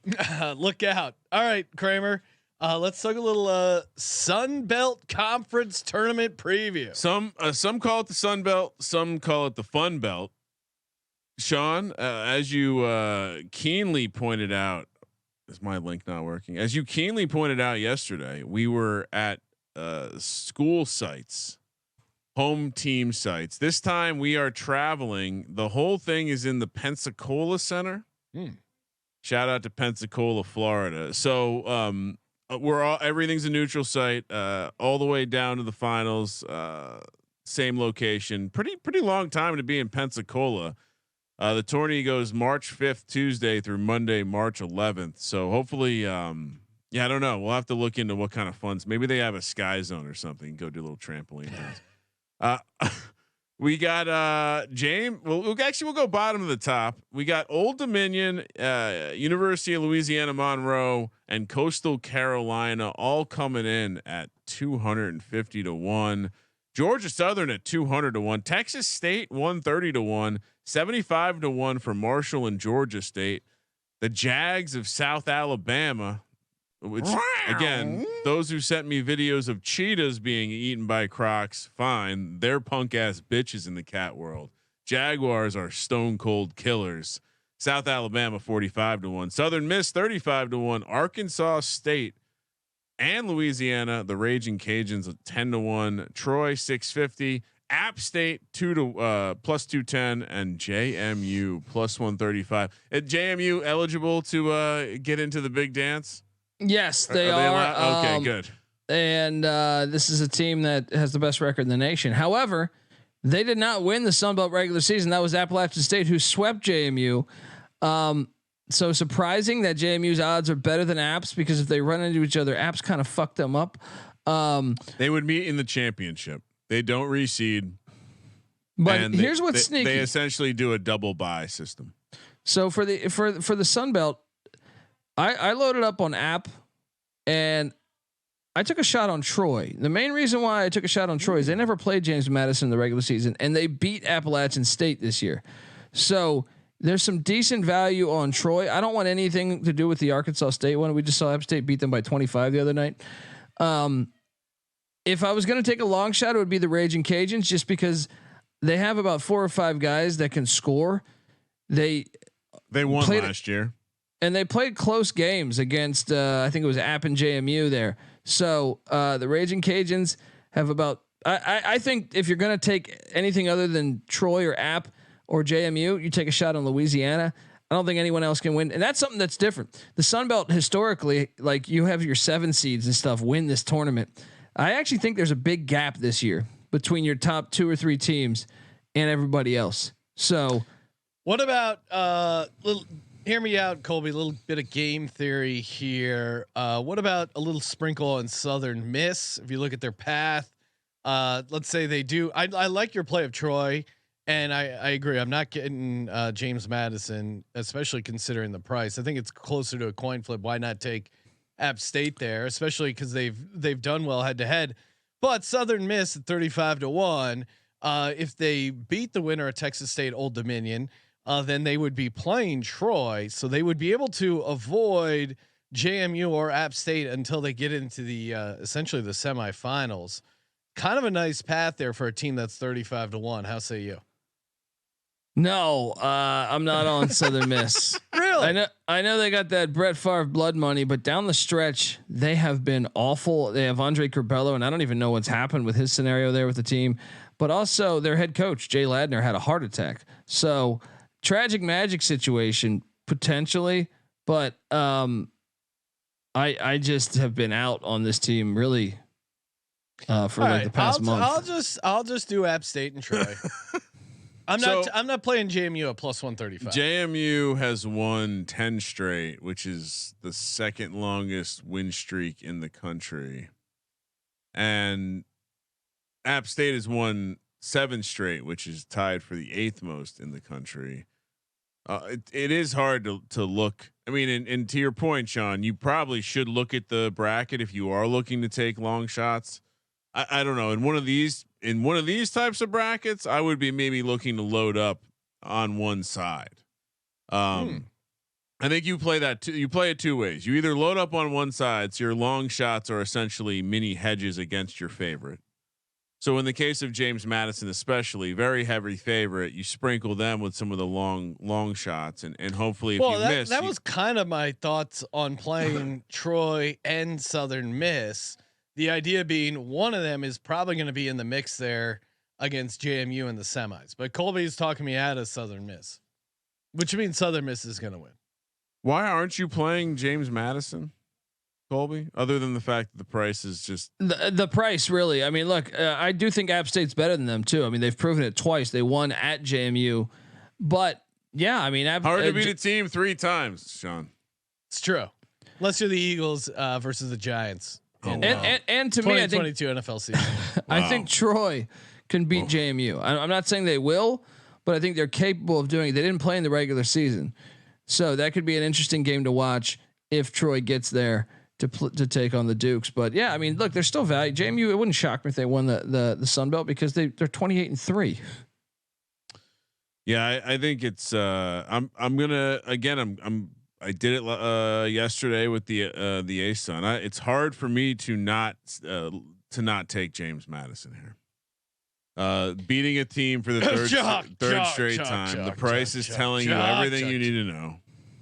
Look out! All right, Kramer. Let's talk a little Sun Belt Conference tournament preview. Some call it the Sun Belt, some call it the Fun Belt. Sean, as you keenly pointed out, is my link not working? As you keenly pointed out yesterday, we were at school sites, home team sites. This time we are traveling. The whole thing is in the Pensacola Center. Shout out to Pensacola, Florida. So everything's a neutral site, all the way down to the finals. Same location. Pretty long time to be in Pensacola. The tourney goes March 5th, Tuesday through Monday, March 11th. So hopefully, I don't know. We'll have to look into what kind of funds. Maybe they have a sky zone or something. Go do a little trampoline things. We got James. We'll go bottom to the top. We got Old Dominion, University of Louisiana Monroe, and Coastal Carolina all coming in at 250 to 1. Georgia Southern at 200 to 1. Texas State 130 to 1. 75 to 1 for Marshall and Georgia State. The Jags of South Alabama, which again, those who sent me videos of cheetahs being eaten by crocs, fine. They're punk ass bitches in the cat world. Jaguars are stone cold killers. South Alabama 45 to 1. Southern Miss 35 to 1. Arkansas State and Louisiana, the Raging Cajuns 10 to 1. Troy 650. App State plus 210 and JMU plus 135. JMU eligible to get into the big dance? Yes, they are. Okay, good. And this is a team that has the best record in the nation. However, they did not win the Sun Belt regular season. That was Appalachian State who swept JMU. So surprising that JMU's odds are better than Apps, because if they run into each other, Apps kind of fucked them up. They would meet in the championship. They don't reseed. But here's what's sneaky. They essentially do a double bye system. So for the Sun Belt, I loaded up on App and I took a shot on Troy. The main reason why I took a shot on Troy is they never played James Madison in the regular season, and they beat Appalachian State this year. So there's some decent value on Troy. I don't want anything to do with the Arkansas State one. We just saw App State beat them by 25 the other night. If I was going to take a long shot, it would be the Raging Cajuns, just because they have about 4 or 5 guys that can score. They won last year, and they played close games against I think it was App and JMU there. So the Raging Cajuns have about. I think if you're going to take anything other than Troy or App or JMU, you take a shot on Louisiana. I don't think anyone else can win, and that's something that's different. The Sun Belt historically, like you have your 7 seeds and stuff win this tournament. I actually think there's a big gap this year between your top 2 or 3 teams and everybody else. So, what about hear me out, Colby? A little bit of game theory here. What about a little sprinkle on Southern Miss? If you look at their path, let's say they do. I like your play of Troy, and I agree. I'm not getting James Madison, especially considering the price. I think it's closer to a coin flip. Why not take App State there, especially because they've done well head to head. But Southern Miss at 35 to 1. If they beat the winner of Texas State Old Dominion, then they would be playing Troy, so they would be able to avoid JMU or App State until they get into the essentially the semifinals. Kind of a nice path there for a team that's 35 to 1. How say you? No, I'm not on Southern Miss. Really? I know they got that Brett Favre blood money, but down the stretch they have been awful. They have Andre Curbelo, and I don't even know what's happened with his scenario there with the team. But also their head coach Jay Ladner had a heart attack. So tragic magic situation potentially, but I just have been out on this team really for the past month. I'll just do App State and Troy. I'm not playing JMU at plus 135. JMU has won 10 straight, which is the second longest win streak in the country. And App State has won 7 straight, which is tied for the 8th most in the country. It is hard to look. I mean, and to your point, Sean, you probably should look at the bracket if you are looking to take long shots. I don't know. In one of these types of brackets, I would be maybe looking to load up on one side. And I think you play that. You play it two ways. You either load up on one side, so your long shots are essentially mini hedges against your favorite. So in the case of James Madison, especially very heavy favorite, you sprinkle them with some of the long shots, and hopefully if you miss, that was kind of my thoughts on playing Troy and Southern Miss. The idea being one of them is probably going to be in the mix there against JMU in the semis, but Colby's talking me out of Southern Miss, which means Southern Miss is going to win. Why aren't you playing James Madison, Colby? Other than the fact that the price is just the price, really. I mean, look, I do think App State's better than them too. I mean, they've proven it twice. They won at JMU, but yeah, I mean, hard to beat a team 3 times, Sean. It's true, unless you're the Eagles versus the Giants. And to me, I think 2022 NFL season. I think Troy can beat JMU. I'm not saying they will, but I think they're capable of doing it. They didn't play in the regular season. So that could be an interesting game to watch if Troy gets there to take on the Dukes. But yeah, I mean, look, there's still value. JMU, it wouldn't shock me if they won the Sun Belt because they're 28-3. Yeah, I think it's. I did it yesterday with the ASUN. It's hard for me to not take James Madison here. Beating a team for the third straight time. The price is telling you everything you need to know.